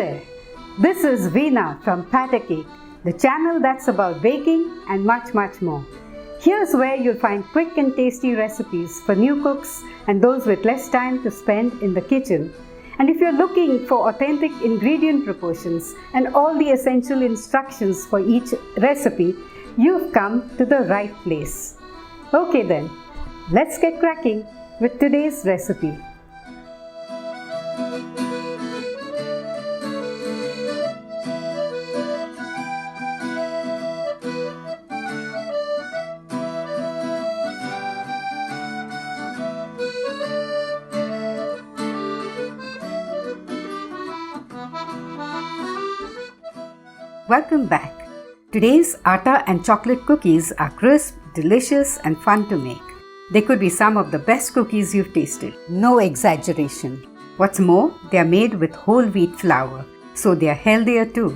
there! This is Veena from Atta Cake, the channel that's about baking and much more. Here's where you'll find quick and tasty recipes for new cooks and those with less time to spend in the kitchen. And if you're looking for authentic ingredient proportions and all the essential instructions for each recipe, you've come to the right place. Okay then, let's get cracking with today's recipe. Welcome back. Today's atta and chocolate cookies are crisp, delicious and fun to make. They could be some of the best cookies you've tasted. No exaggeration. What's more, they are made with whole wheat flour, so they are healthier too.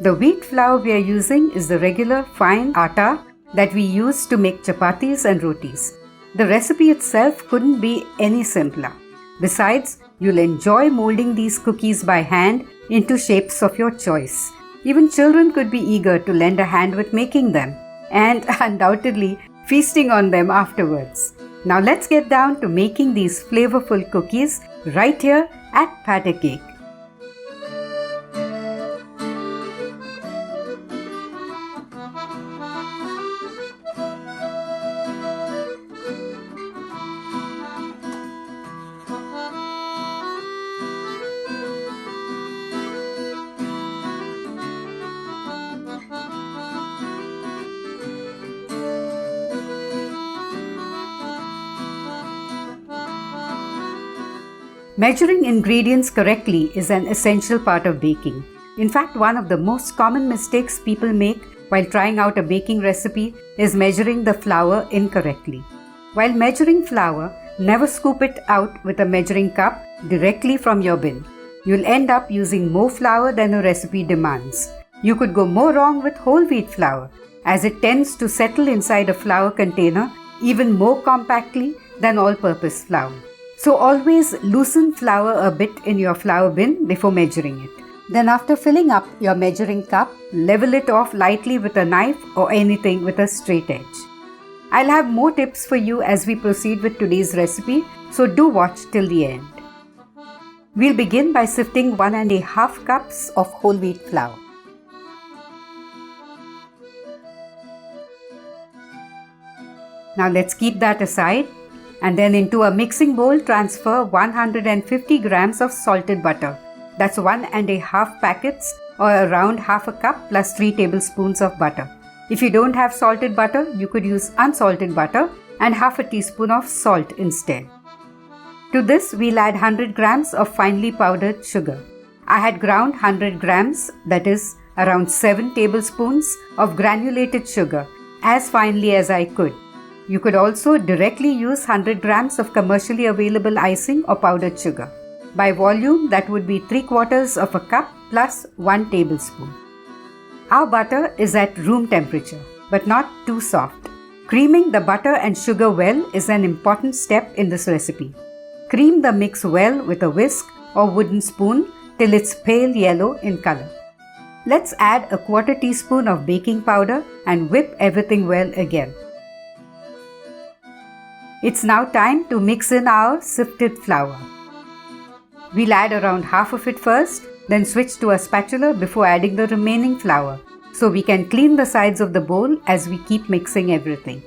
The wheat flour we are using is the regular fine atta that we use to make chapatis and rotis. The recipe itself couldn't be any simpler. Besides, you'll enjoy molding these cookies by hand into shapes of your choice. Even children could be eager to lend a hand with making them and undoubtedly feasting on them afterwards. Now let's get down to making these flavorful cookies right here at Atta Cake. Measuring ingredients correctly is an essential part of baking. In fact, one of the most common mistakes people make while trying out a baking recipe is measuring the flour incorrectly. While measuring flour, never scoop it out with a measuring cup directly from your bin. You'll end up using more flour than a recipe demands. You could go more wrong with whole wheat flour, as it tends to settle inside a flour container even more compactly than all-purpose flour. So always loosen flour a bit in your flour bin before measuring it. Then after filling up your measuring cup, level it off lightly with a knife or anything with a straight edge. I'll have more tips for you as we proceed with today's recipe, so do watch till the end. We'll begin by sifting 1.5 cups of whole wheat flour. Now let's keep that aside. And then into a mixing bowl transfer 150 grams of salted butter. That's 1.5 packets or around half a cup plus 3 tablespoons of butter. If you don't have salted butter, you could use unsalted butter and half a teaspoon of salt instead. To this, we'll add 100 grams of finely powdered sugar. I had ground 100 grams, that is around 7 tablespoons of granulated sugar, as finely as I could. You could also directly use 100 grams of commercially available icing or powdered sugar. By volume, that would be 3/4 of a cup plus 1 tablespoon. Our butter is at room temperature, but not too soft. Creaming the butter and sugar well is an important step in this recipe. Cream the mix well with a whisk or wooden spoon till it's pale yellow in color. Let's add a 1/4 teaspoon of baking powder and whip everything well again. It's now time to mix in our sifted flour. We'll add around half of it first, then switch to a spatula before adding the remaining flour, so we can clean the sides of the bowl as we keep mixing everything.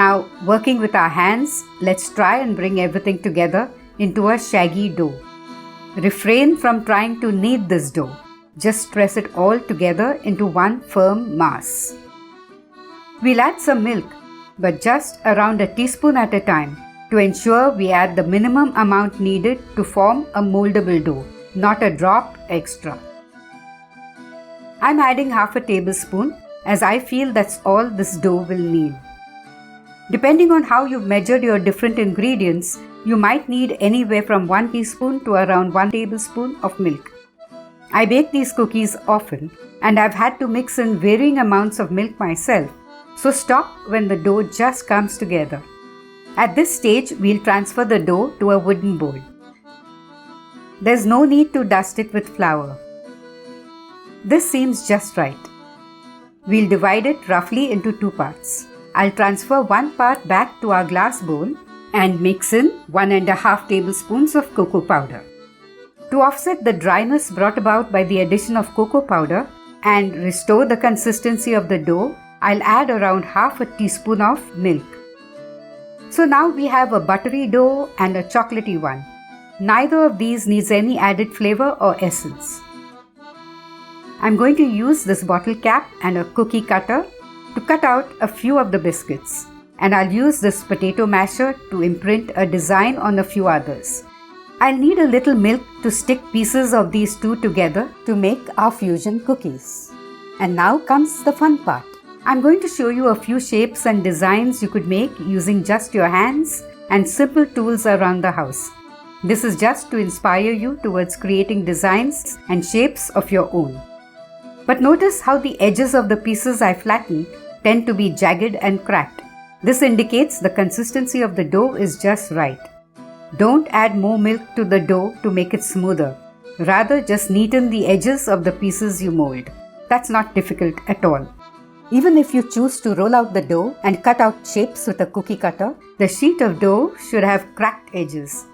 Now, working with our hands, let's try and bring everything together into a shaggy dough. Refrain from trying to knead this dough. Just press it all together into one firm mass. We'll add some milk, but just around a teaspoon at a time to ensure we add the minimum amount needed to form a moldable dough, not a drop extra. I'm adding half a tablespoon as I feel that's all this dough will need. Depending on how you've measured your different ingredients, you might need anywhere from 1 teaspoon to around 1 tablespoon of milk. I bake these cookies often and I've had to mix in varying amounts of milk myself. So stop when the dough just comes together. At this stage, we'll transfer the dough to a wooden bowl. There's no need to dust it with flour. This seems just right. We'll divide it roughly into 2 parts. I'll transfer 1 part back to our glass bowl and mix in 1½ tablespoons of cocoa powder. To offset the dryness brought about by the addition of cocoa powder and restore the consistency of the dough, I'll add around half a teaspoon of milk. So now we have a buttery dough and a chocolatey one. Neither of these needs any added flavor or essence. I'm going to use this bottle cap and a cookie cutter to cut out a few of the biscuits, and I'll use this potato masher to imprint a design on a few others. I'll need a little milk to stick pieces of these two together to make our fusion cookies. And now comes the fun part. I'm going to show you a few shapes and designs you could make using just your hands and simple tools around the house. This is just to inspire you towards creating designs and shapes of your own. But notice how the edges of the pieces I flattened tend to be jagged and cracked. This indicates the consistency of the dough is just right. Don't add more milk to the dough to make it smoother. Rather, just neaten the edges of the pieces you mold. That's not difficult at all. Even if you choose to roll out the dough and cut out shapes with a cookie cutter, the sheet of dough should have cracked edges.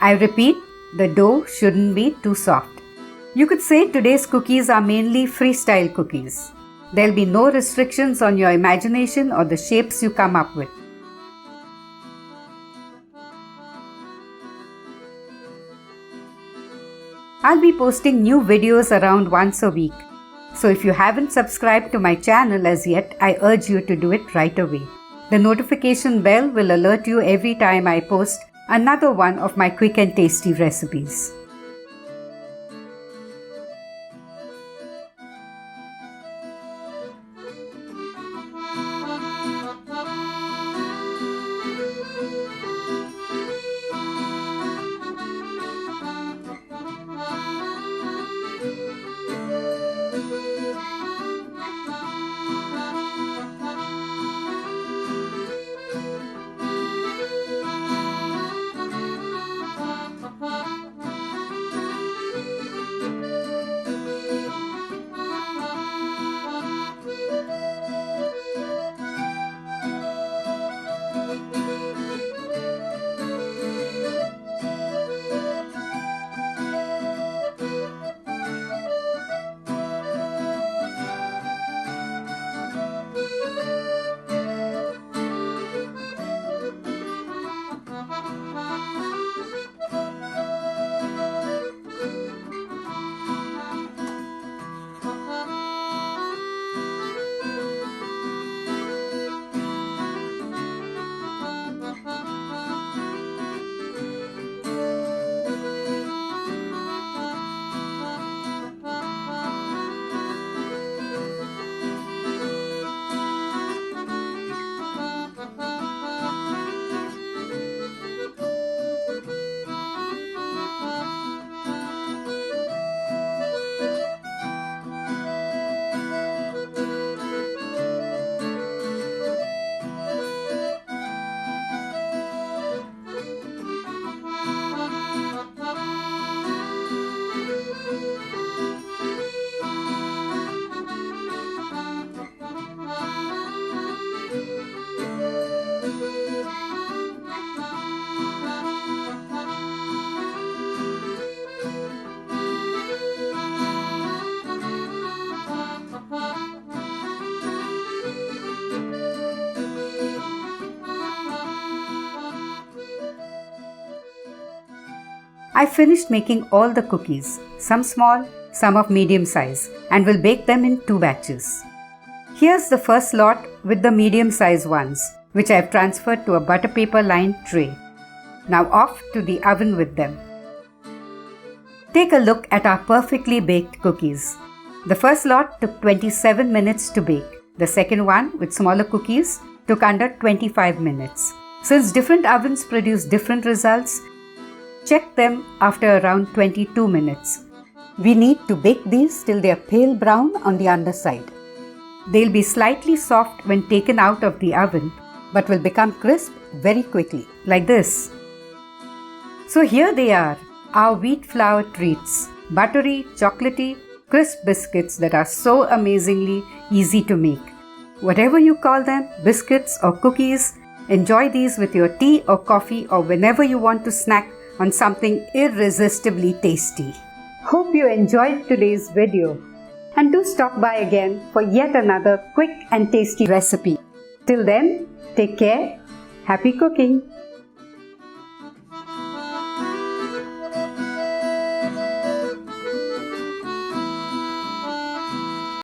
I repeat, the dough shouldn't be too soft. You could say today's cookies are mainly freestyle cookies. There'll be no restrictions on your imagination or the shapes you come up with. I'll be posting new videos around once a week. So if you haven't subscribed to my channel as yet, I urge you to do it right away. The notification bell will alert you every time I post another one of my quick and tasty recipes. I finished making all the cookies, some small, some of medium size, and will bake them in 2 batches. Here's the first lot with the medium size ones, which I have transferred to a butter paper lined tray. Now off to the oven with them. Take a look at our perfectly baked cookies. The first lot took 27 minutes to bake. The second one, with smaller cookies, took under 25 minutes. Since different ovens produce different results, check them after around 22 minutes. We need to bake these till they are pale brown on the underside. They'll be slightly soft when taken out of the oven, but will become crisp very quickly, like this. So here they are, our wheat flour treats, buttery, chocolatey, crisp biscuits that are so amazingly easy to make. Whatever you call them, biscuits or cookies, enjoy these with your tea or coffee or whenever you want to snack on something irresistibly tasty. Hope you enjoyed today's video and do stop by again for yet another quick and tasty recipe. Till then, take care, happy cooking!